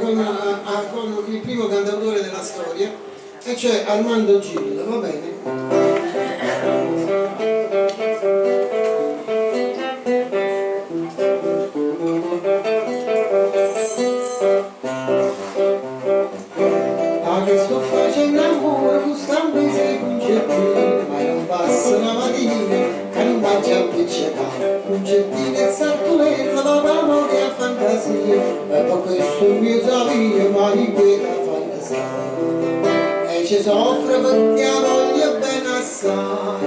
con il primo cantautore della storia, e cioè Armando Gil, va bene? Che sto facendo amore con sta mese concertine, ma non passa una mattina che non mangia a piccicare, concertine e sartoletta, la memoria a fantasia, e per questo il mio savio, ma di quella fantasia, e ci soffre perché la voglio bene assai,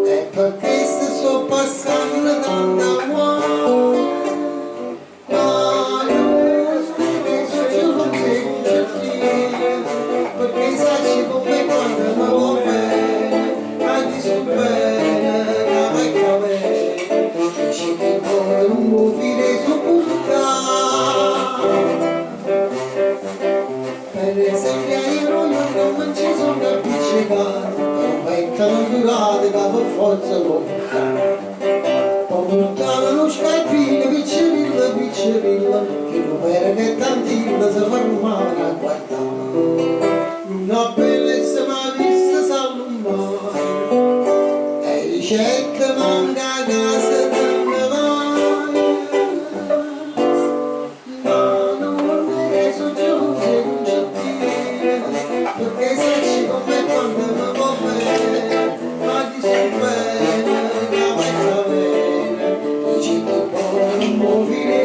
e per questo sto passando tanta amore. Perché sai come quando mi va bene, ma di sto bene, che vai bene, dici che poi non mi fide su per esempio io non ci sono appiccicato, però mettono durate che per forza lo buttare. Poi buttavano scarpino, piccerilla, che non era che tantino si fermavano a guardare. Una bellezza mai vista s'allumare, e ricette manca a casa delle mani. Ma non è che sono giunte con gentile, perché sai come quando mi va bene, ma di sto bene, che vai bene, dici che poi non mi fide